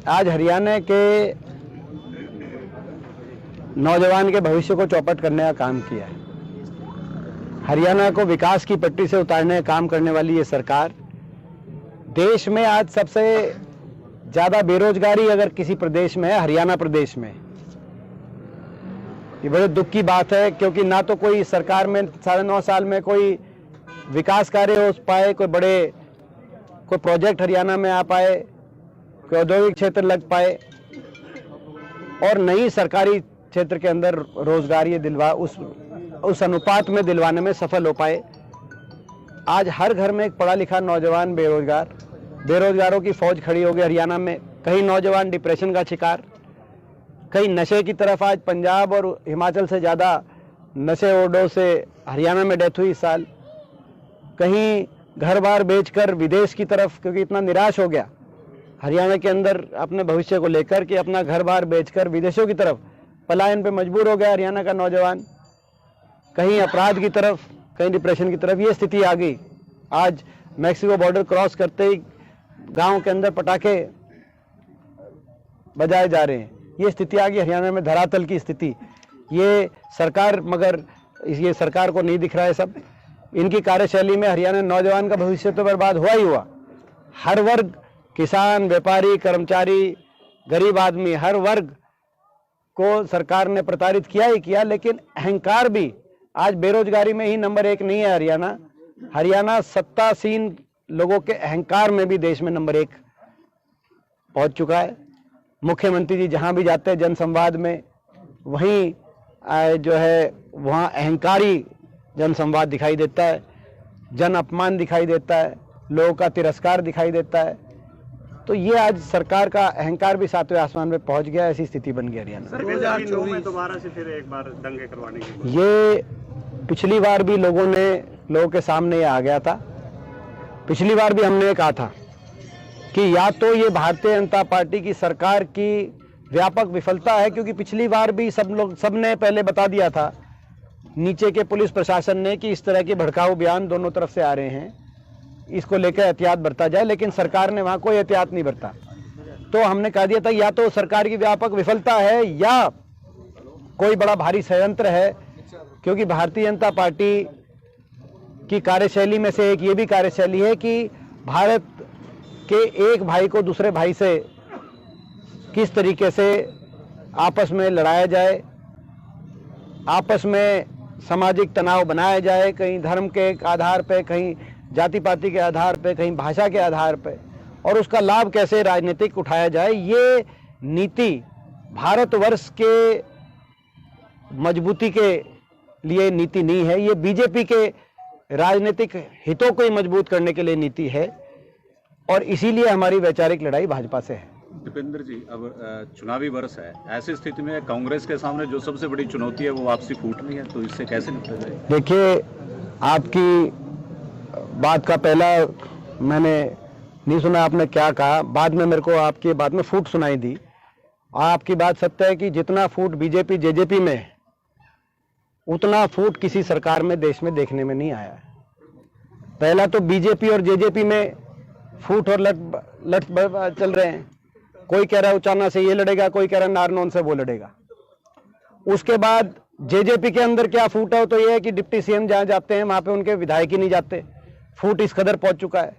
आज हरियाणा के नौजवान के भविष्य को चौपट करने का काम किया है। हरियाणा को विकास की पटरी से उतारने का काम करने वाली ये सरकार, देश में आज सबसे ज्यादा बेरोजगारी अगर किसी प्रदेश में है, हरियाणा प्रदेश में। ये बड़े दुख की बात है, क्योंकि ना तो कोई सरकार में 9.5 साल में कोई विकास कार्य हो पाए, कोई प्रोजेक्ट हरियाणा में आ पाए, कोई औद्योगिक क्षेत्र लग पाए, और नई सरकारी क्षेत्र के अंदर रोजगार ये दिलवा उस अनुपात में दिलवाने में सफल हो पाए। आज हर घर में एक पढ़ा लिखा नौजवान बेरोजगारों की फौज खड़ी हो गई हरियाणा में। कई नौजवान डिप्रेशन का शिकार, कई नशे की तरफ। आज पंजाब और हिमाचल से ज़्यादा नशे ओवरडोज से हरियाणा में डेथ हुई इस साल। कहीं घर बार बेचकर विदेश की तरफ, क्योंकि इतना निराश हो गया हरियाणा के अंदर अपने भविष्य को लेकर कि अपना घर बार बेचकर विदेशों की तरफ पलायन पे मजबूर हो गया हरियाणा का नौजवान। कहीं अपराध की तरफ, कहीं डिप्रेशन की तरफ ये स्थिति आ गई। आज मैक्सिको बॉर्डर क्रॉस करते ही गांव के अंदर पटाखे बजाए जा रहे हैं। ये स्थिति आ गई हरियाणा में, धरातल की स्थिति। ये सरकार, मगर ये सरकार को नहीं दिख रहा है सब। इनकी कार्यशैली में हरियाणा नौजवान का भविष्य तो बर्बाद हुआ ही हुआ। हर वर्ग, किसान, व्यापारी, कर्मचारी, गरीब आदमी, हर वर्ग को सरकार ने प्रताड़ित किया ही किया। लेकिन अहंकार भी आज बेरोजगारी में ही नंबर 1 नहीं है हरियाणा सत्तासीन लोगों के अहंकार में भी देश में नंबर 1 पहुंच चुका है। मुख्यमंत्री जी जहां भी जाते हैं जनसंवाद में, वहीं जो है वहां अहंकारी जनसंवाद दिखाई देता है, जन अपमान दिखाई देता है, लोगों का तिरस्कार दिखाई देता है। तो ये आज सरकार का अहंकार भी 7वें आसमान में पहुंच गया, ऐसी स्थिति बन गई हरियाणा। 2024 में दोबारा से फिर एक बार दंगे करवाने की, ये पिछली बार भी लोगों के सामने आ गया था। पिछली बार भी हमने कहा था कि या तो ये भारतीय जनता पार्टी की सरकार की व्यापक विफलता है, क्योंकि पिछली बार भी सबने पहले बता दिया था नीचे के पुलिस प्रशासन ने कि इस तरह के भड़काऊ बयान दोनों तरफ से आ रहे हैं, इसको लेकर एहतियात बरता जाए। लेकिन सरकार ने वहां कोई एहतियात नहीं बरता। तो हमने कह दिया था या तो सरकार की व्यापक विफलता है या कोई बड़ा भारी षड्यंत्र है, क्योंकि भारतीय जनता पार्टी की कार्यशैली में से एक ये भी कार्यशैली है कि भारत के एक भाई को दूसरे भाई से किस तरीके से आपस में लड़ाया जाए, आपस में सामाजिक तनाव बनाया जाए, कहीं धर्म के आधार पे, कहीं जाति पाति के आधार पे, कहीं भाषा के आधार पे, और उसका लाभ कैसे राजनीतिक उठाया जाए। ये नीति भारतवर्ष के मजबूती के लिए नीति नहीं है, ये बीजेपी के राजनीतिक हितों को ही मजबूत करने के लिए नीति है, और इसीलिए हमारी वैचारिक लड़ाई भाजपा से है। दीपेंद्र जी, अब चुनावी वर्ष है, ऐसी स्थिति में कांग्रेस के सामने जो सबसे बड़ी चुनौती है वो वापसी फूटनी है, तो इससे कैसे निपटा जाए? देखिए, आपकी बात का पहला मैंने नहीं सुना आपने क्या कहा, बाद में मेरे को आपकी बात में फूट सुनाई दी। आपकी बात सत्य है कि जितना फूट बीजेपी जेजेपी में है, उतना फूट किसी सरकार में देश में देखने में नहीं आया है। पहला तो बीजेपी और जेजेपी में फूट और लट चल रहे हैं। कोई कह रहा है उचाना से ये लड़ेगा, कोई कह रहा है नारनौल से वो लड़ेगा। उसके बाद जेजेपी के अंदर क्या फूट है, तो ये है कि डिप्टी सीएम जहां जाते हैं वहां पे उनके विधायक ही नहीं जाते। फूट इस कदर पहुंच चुका है।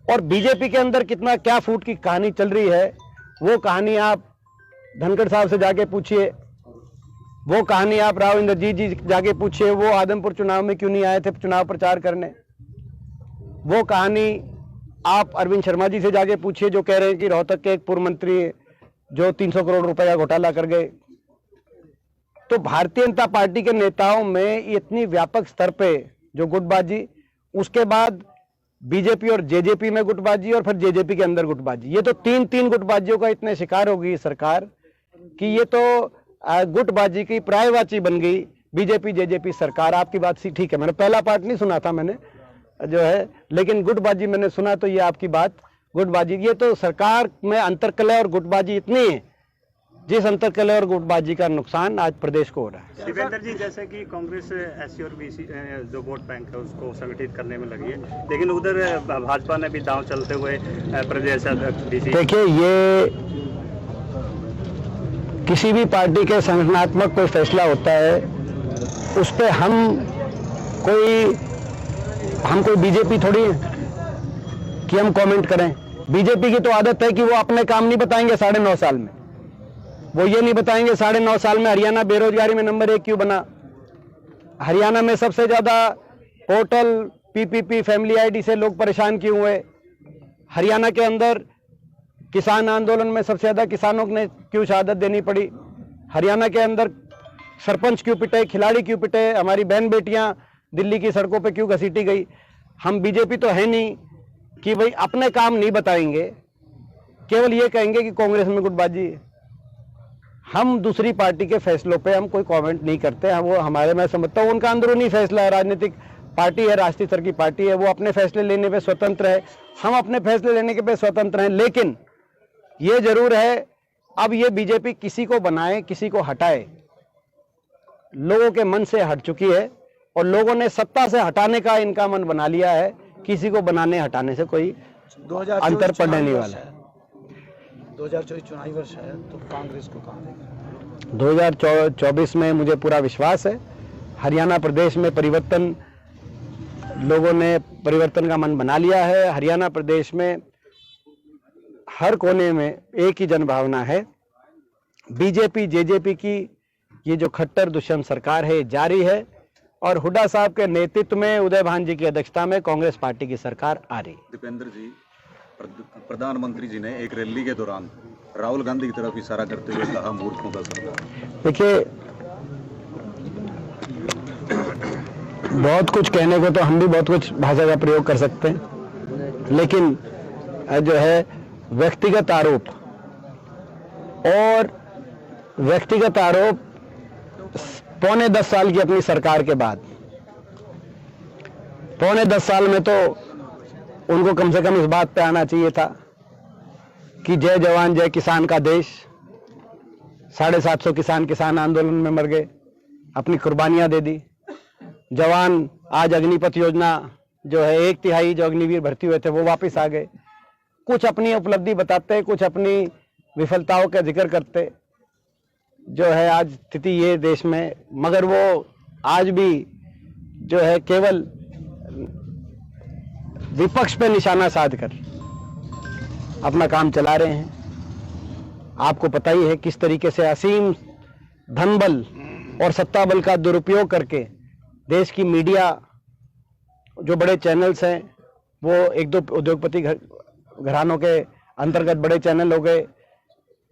और बीजेपी के अंदर कितना क्या फूट की कहानी चल रही है, वो कहानी आप धनखड़ साहब से जाके पूछिए, वो कहानी आप राव इंद्रजीत जी जाके पूछिए, वो आदमपुर चुनाव में क्यों नहीं आए थे चुनाव प्रचार करने। वो कहानी आप अरविंद शर्मा जी से जाके पूछिए, जो कह रहे हैं कि रोहतक के एक पूर्व मंत्री जो 300 करोड़ रुपए का घोटाला कर गए। तो भारतीय जनता पार्टी के नेताओं में इतनी व्यापक स्तर पे जो गुटबाजी, उसके बाद बीजेपी और जेजेपी में गुटबाजी, और फिर जेजेपी के अंदर गुटबाजी, ये तो तीन गुटबाजियों का इतने शिकार हो गई सरकार कि ये तो गुटबाजी की पर्यायवाची बन गई बीजेपी जेजेपी सरकार। आपकी बात सी ठीक है, मैंने पहला पार्ट नहीं सुना था मैंने जो है, लेकिन गुटबाजी मैंने सुना, तो ये आपकी बात गुटबाजी, ये तो सरकार में अंतर्कलह और गुटबाजी इतनी है, जिस अंतर्कलह और गुटबाजी का नुकसान आज प्रदेश को हो रहा है। दीपेंद्र जी, जैसे कि कांग्रेस एससी और बीसी जो वोट बैंक है उसको संगठित करने में लगी है, लेकिन उधर भाजपा ने भी दांव चलते हुए प्रदेश अध्यक्ष। देखिए, ये किसी भी पार्टी के संगठनात्मक कोई फैसला होता है उस पे हम कोई बीजेपी थोड़ी है कि हम कमेंट करें। बीजेपी की तो आदत है कि वो अपने काम नहीं बताएंगे 9.5 साल में। वो ये नहीं बताएंगे 9.5 साल में हरियाणा बेरोजगारी में नंबर 1 क्यों बना, हरियाणा में सबसे ज्यादा पोर्टल पीपीपी फैमिली आईडी से लोग परेशान क्यों हुए, हरियाणा के अंदर किसान आंदोलन में सबसे ज्यादा किसानों ने क्यों शहादत देनी पड़ी, हरियाणा के अंदर सरपंच क्यों पिटे, खिलाड़ी क्यों पिटे, हमारी बहन बेटियां दिल्ली की सड़कों पे क्यों घसीटी गई। हम बीजेपी तो है नहीं कि भाई अपने काम नहीं बताएंगे, केवल ये कहेंगे कि कांग्रेस में गुटबाजी है। हम दूसरी पार्टी के फैसलों पे हम कोई कमेंट नहीं करते हैं। वो हमारे, मैं समझता हूँ उनका अंदरूनी फैसला है, राजनीतिक पार्टी है, राष्ट्रीय स्तर की पार्टी है, वो अपने फैसले लेने पे स्वतंत्र है, हम अपने फैसले लेने के पे स्वतंत्र हैं। लेकिन ये जरूर है, अब ये बीजेपी किसी को बनाए किसी को हटाए, लोगों के मन से हट चुकी है और लोगों ने सत्ता से हटाने का इनका मन बना लिया है। किसी को बनाने हटाने से कोई अंतर पड़ने नहीं वाला है। 2024 चुनावी वर्ष है, तो कांग्रेस को कहां देखें? 2024 में मुझे पूरा विश्वास है, हरियाणा प्रदेश में परिवर्तन, लोगों ने परिवर्तन का मन बना लिया है। हरियाणा प्रदेश में हर कोने में एक ही जनभावना है। बीजेपी जेजेपी की ये जो खट्टर दुष्यंत सरकार है जारी है और हुड्डा साहब के नेतृत्व में, उदय भान जी की अध्यक्षता में कांग्रेस पार्टी की सरकार आ रही। दीपेंद्र जी, प्रधानमंत्री जी ने एक रैली के दौरान राहुल गांधी की तरफ इशारा करते हुए कहा मूर्खों का सरकार। देखिए, बहुत कुछ कहने को तो हम भी बहुत कुछ भाषा का प्रयोग कर सकते हैं, लेकिन जो है व्यक्तिगत आरोप और व्यक्तिगत आरोप 9.25 साल की अपनी सरकार के बाद, 9.25 साल में तो उनको कम से कम इस बात पे आना चाहिए था कि जय जवान जय किसान का देश, 750 किसान आंदोलन में मर गए, अपनी कुर्बानियां दे दी। जवान आज अग्निपथ योजना जो है 1/3 जो अग्निवीर भर्ती हुए थे वो वापस आ गए। कुछ अपनी उपलब्धि बताते, कुछ अपनी विफलताओं का जिक्र करते, जो है आज स्थिति ये देश में, मगर वो आज भी जो है केवल विपक्ष पे निशाना साधकर अपना काम चला रहे हैं। आपको पता ही है किस तरीके से असीम धनबल और सत्ता बल का दुरुपयोग करके देश की मीडिया, जो बड़े चैनल्स हैं, वो 1-2 उद्योगपति घरानों के अंतर्गत बड़े चैनल हो गए,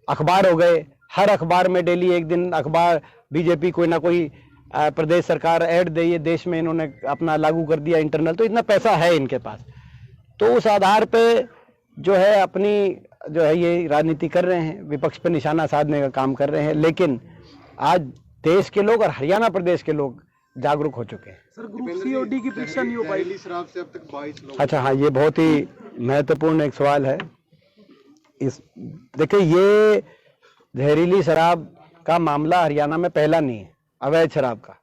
अखबार हो गए, हर अखबार में डेली एक दिन अखबार बीजेपी कोई ना कोई प्रदेश सरकार ऐड दे, ये देश में इन्होंने अपना लागू कर दिया इंटरनल, तो इतना पैसा है इनके पास, तो उस आधार पे जो है अपनी जो है ये राजनीति कर रहे हैं, विपक्ष पे निशाना साधने का काम कर रहे हैं। लेकिन आज देश के लोग और हरियाणा प्रदेश के लोग जागरूक हो चुके हैं। सर, ग्रुप सीओडी की परीक्षा नहीं हो पाई। शराब से अब तक 22 लोग। अच्छा, हाँ, ये बहुत ही महत्वपूर्ण एक सवाल है। देखिए, ये जहरीली शराब का मामला हरियाणा में पहला नहीं है, अवैध शराब का।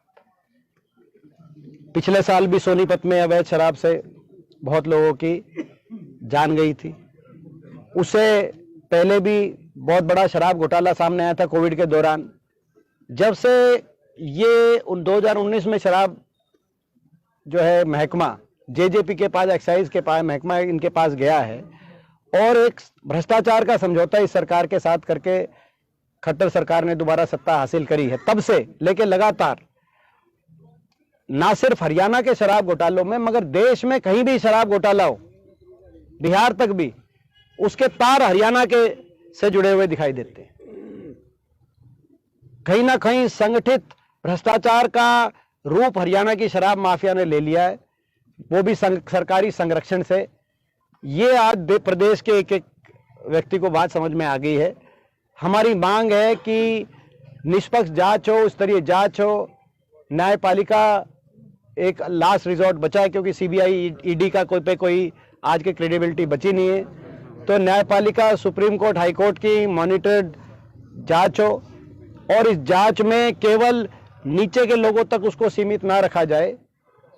पिछले साल भी सोनीपत में अवैध शराब से बहुत लोगों की जान गई थी। उससे पहले भी बहुत बड़ा शराब घोटाला सामने आया था कोविड के दौरान। जब से ये 2019 में शराब जो है महकमा जेजेपी के पास, एक्साइज के पास महकमा इनके पास गया है और एक भ्रष्टाचार का समझौता इस सरकार के साथ करके खट्टर सरकार ने दोबारा सत्ता हासिल करी है, तब से लेके लगातार ना सिर्फ हरियाणा के शराब घोटालों में मगर देश में कहीं भी शराब घोटाला हो, बिहार तक भी, उसके तार हरियाणा के से जुड़े हुए दिखाई देते हैं। कहीं ना कहीं संगठित भ्रष्टाचार का रूप हरियाणा की शराब माफिया ने ले लिया है, वो भी सरकारी संरक्षण से। ये आज प्रदेश के एक एक व्यक्ति को बात समझ में आ गई है। हमारी मांग है कि निष्पक्ष जांच हो, स्तरीय जांच हो, न्यायपालिका एक लास्ट रिजॉर्ट बचा है, क्योंकि सीबीआई ईडी का कोई आज की क्रेडिबिलिटी बची नहीं है। तो न्यायपालिका, सुप्रीम कोर्ट, हाई कोर्ट की मॉनिटर्ड जांच हो और इस जांच में केवल नीचे के लोगों तक उसको सीमित ना रखा जाए।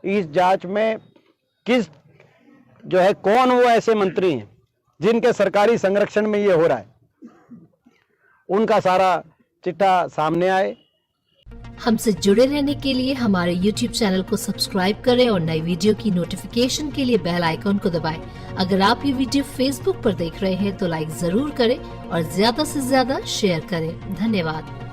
इस जांच में किस जो है कौन वो ऐसे मंत्री हैं जिनके सरकारी संरक्षण में ये हो रहा है, उनका सारा चिट्ठा सामने आए। हमसे जुड़े रहने के लिए हमारे YouTube चैनल को सब्सक्राइब करें और नई वीडियो की नोटिफिकेशन के लिए बेल आइकॉन को दबाएं। अगर आप ये वीडियो Facebook पर देख रहे हैं तो लाइक जरूर करें और ज्यादा से ज्यादा शेयर करें। धन्यवाद।